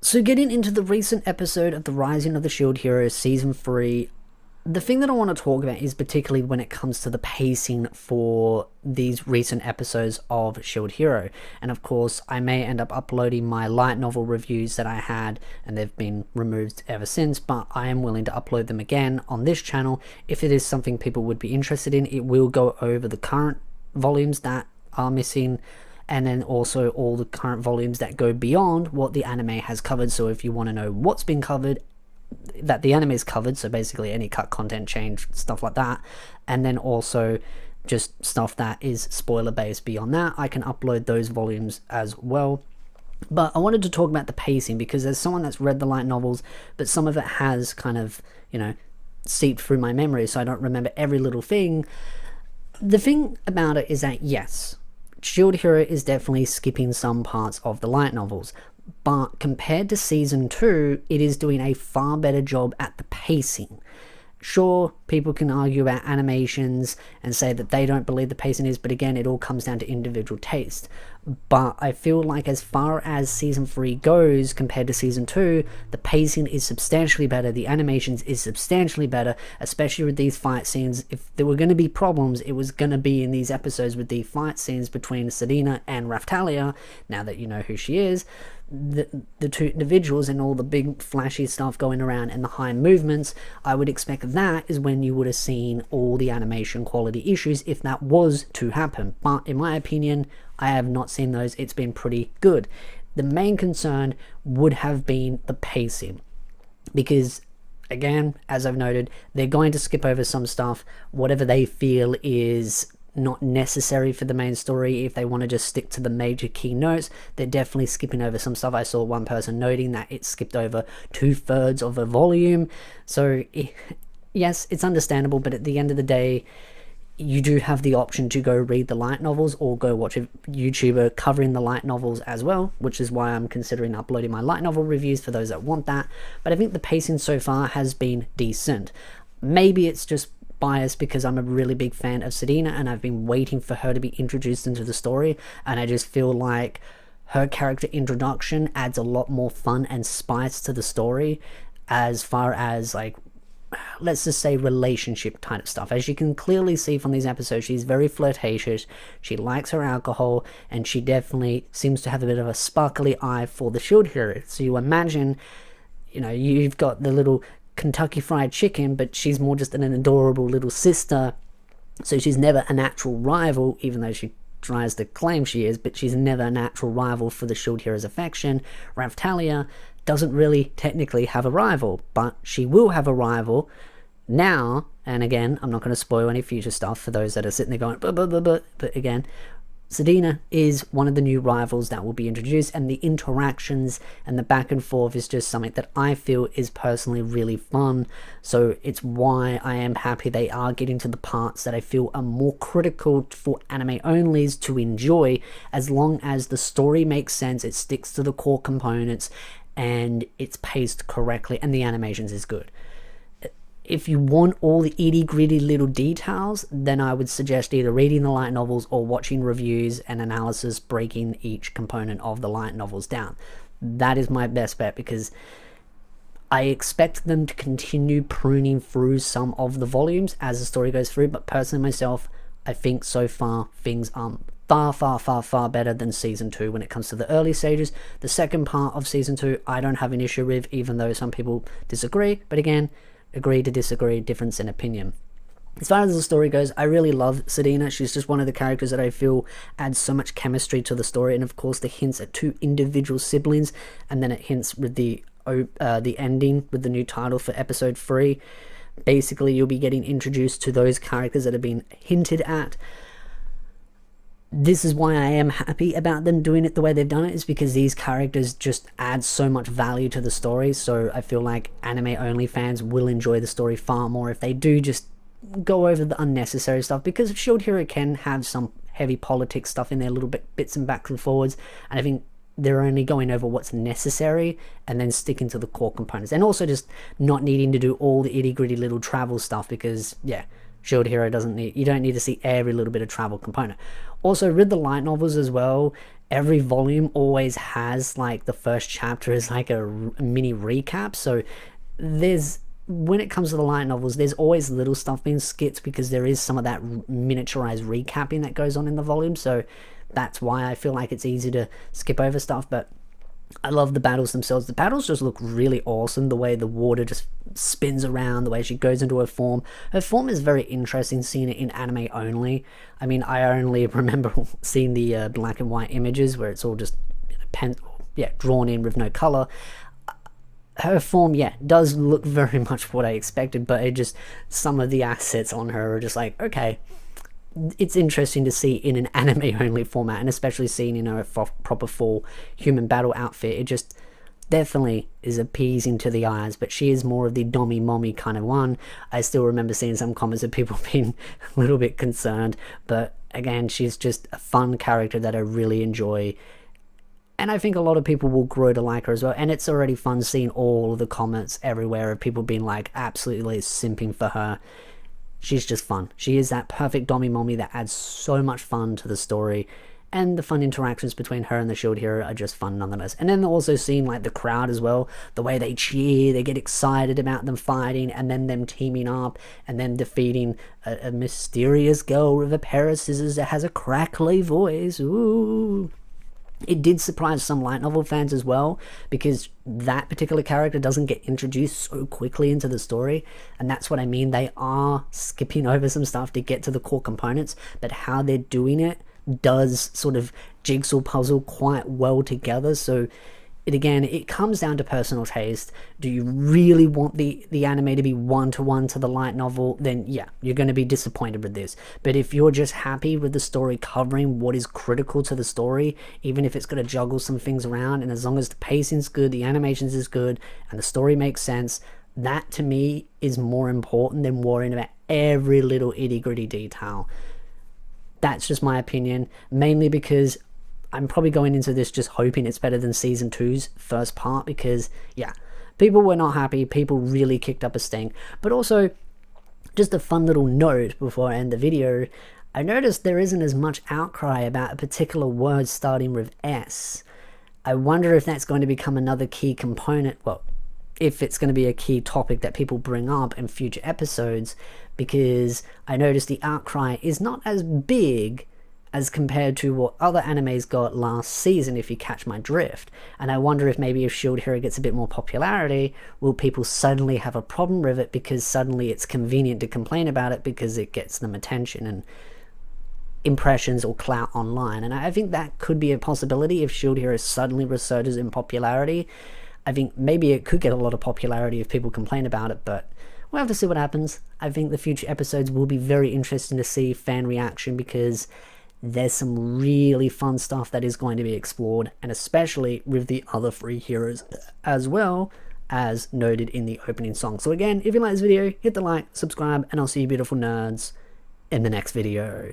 So getting into the recent episode of The Rising of the Shield Hero Season 3, the thing that I want to talk about is particularly when it comes to the pacing for these recent episodes of Shield Hero. And of course, I may end up uploading my light novel reviews that I had, and they've been removed ever since, but I am willing to upload them again on this channel. If it is something people would be interested in, it will go over the current volumes that are missing, and then also all the current volumes that go beyond what the anime has covered. So if you want to know what's been covered, that the anime is covered, so basically any cut content change, stuff like that, and then also just stuff that is spoiler based beyond that, I can upload those volumes as well. But I wanted to talk about the pacing because there's someone that's read the light novels, but some of it has kind of, seeped through my memory, so I don't remember every little thing. The thing about it is that, yes, Shield Hero is definitely skipping some parts of the light novels, but compared to Season 2, it is doing a far better job at the pacing. Sure, people can argue about animations and say that they don't believe the pacing is, but again, it all comes down to individual taste. But I feel like as far as Season 3 goes compared to Season 2, the pacing is substantially better, the animations is substantially better, especially with these fight scenes. If there were going to be problems, it was going to be in these episodes with the fight scenes between Sedina and Raphtalia, now that you know who she is. The two individuals and all the big flashy stuff going around and the high movements, I would expect that is when you would have seen all the animation quality issues if that was to happen. But in my opinion, I have not seen those. It's been pretty good. The main concern would have been the pacing, because again, as I've noted, they're going to skip over some stuff, whatever they feel is not necessary for the main story. If they want to just stick to the major key notes, they're definitely skipping over some stuff. I saw one person noting that it skipped over 2/3 of a volume. So yes, it's understandable, but at the end of the day, you do have the option to go read the light novels or go watch a YouTuber covering the light novels as well, which is why I'm considering uploading my light novel reviews for those that want that. But I think the pacing so far has been decent. Maybe it's just biased because I'm a really big fan of Sedina and I've been waiting for her to be introduced into the story, and I just feel like her character introduction adds a lot more fun and spice to the story as far as, like, let's just say relationship kind of stuff. As you can clearly see from these episodes, she's very flirtatious, she likes her alcohol, and she definitely seems to have a bit of a sparkly eye for the Shield Hero. So you imagine, you've got the little Kentucky Fried Chicken, but she's more just an adorable little sister, so she's never a natural rival, even though she tries to claim she is, but she's never a natural rival for the Shield Hero's affection. Raphtalia doesn't really technically have a rival, but she will have a rival now, and again, I'm not going to spoil any future stuff for those that are sitting there going, but again, Sedina is one of the new rivals that will be introduced, and the interactions and the back and forth is just something that I feel is personally really fun. So it's why I am happy they are getting to the parts that I feel are more critical for anime onlys to enjoy, as long as the story makes sense, it sticks to the core components, and it's paced correctly, and the animations is good. If you want all the itty gritty little details, then I would suggest either reading the light novels or watching reviews and analysis breaking each component of the light novels down. That is my best bet, because I expect them to continue pruning through some of the volumes as the story goes through, but personally myself, I think so far things are far better than Season 2 when it comes to the early stages. The second part of Season 2 I don't have an issue with, even though some people disagree, but again, agree to disagree, difference in opinion. As far as the story goes, I really love Sedina. She's just one of the characters that I feel adds so much chemistry to the story, and of course the hints at two individual siblings, and then it hints with the ending with the new title for episode 3. Basically, you'll be getting introduced to those characters that have been hinted at. This is why I am happy about them doing it the way they've done it, is because these characters just add so much value to the story. So I feel like anime only fans will enjoy the story far more if they do just go over the unnecessary stuff, because Shield Hero can have some heavy politics stuff in there, little bits and backs and forwards, and I think they're only going over what's necessary and then sticking to the core components, and also just not needing to do all the itty gritty little travel stuff, because yeah, Shield Hero you don't need to see every little bit of travel component. Also, with the light novels as well, every volume always has like the first chapter is like a mini recap. So when it comes to the light novels, there's always little stuff being skipped because there is some of that miniaturized recapping that goes on in the volume. So that's why I feel like it's easy to skip over stuff. But I love the battles themselves. The battles just look really awesome. The way the water just spins around, the way she goes into her form. Her form is very interesting, seeing it in anime only. I mean, I only remember seeing the black and white images where it's all just drawn in with no color. Her form, does look very much what I expected, but some of the assets on her are just like, okay, it's interesting to see in an anime only format, and especially seeing in her proper full human battle outfit. It just definitely is appeasing to the eyes, but she is more of the dommy mommy kind of one. I still remember seeing some comments of people being a little bit concerned, but again, she's just a fun character that I really enjoy, and I think a lot of people will grow to like her as well. And it's already fun seeing all of the comments everywhere of people being like absolutely simping for her. She's just fun. She is that perfect dommy mommy that adds so much fun to the story, and the fun interactions between her and the Shield Hero are just fun nonetheless. And then also seeing like the crowd as well, the way they cheer, they get excited about them fighting, and then them teaming up and then defeating a mysterious girl with a pair of scissors that has a crackly voice. Ooh. It did surprise some light novel fans as well, because that particular character doesn't get introduced so quickly into the story, and that's what I mean. They are skipping over some stuff to get to the core components, but how they're doing it does sort of jigsaw puzzle quite well together. So it comes down to personal taste. Do you really want the anime to be one-to-one to the light novel? Then yeah, you're going to be disappointed with this. But if you're just happy with the story covering what is critical to the story, even if it's going to juggle some things around, and as long as the pacing's good, the animations is good, and the story makes sense, that to me is more important than worrying about every little itty-gritty detail. That's just my opinion, mainly because I'm probably going into this just hoping it's better than Season 2's first part, because, yeah, people were not happy. People really kicked up a stink. But also, just a fun little note before I end the video, I noticed there isn't as much outcry about a particular word starting with S. I wonder if that's going to become another key component, well, if it's going to be a key topic that people bring up in future episodes, because I noticed the outcry is not as big as compared to what other animes got last season, if you catch my drift. And I wonder if maybe if Shield Hero gets a bit more popularity, will people suddenly have a problem with it because suddenly it's convenient to complain about it because it gets them attention and impressions or clout online. And I think that could be a possibility if Shield Hero suddenly resurges in popularity. I think maybe it could get a lot of popularity if people complain about it, but we'll have to see what happens. I think the future episodes will be very interesting to see fan reaction, because there's some really fun stuff that is going to be explored, and especially with the other 3 heroes as well, as noted in the opening song. So again, if you like this video, hit the like, subscribe, and I'll see you beautiful nerds in the next video.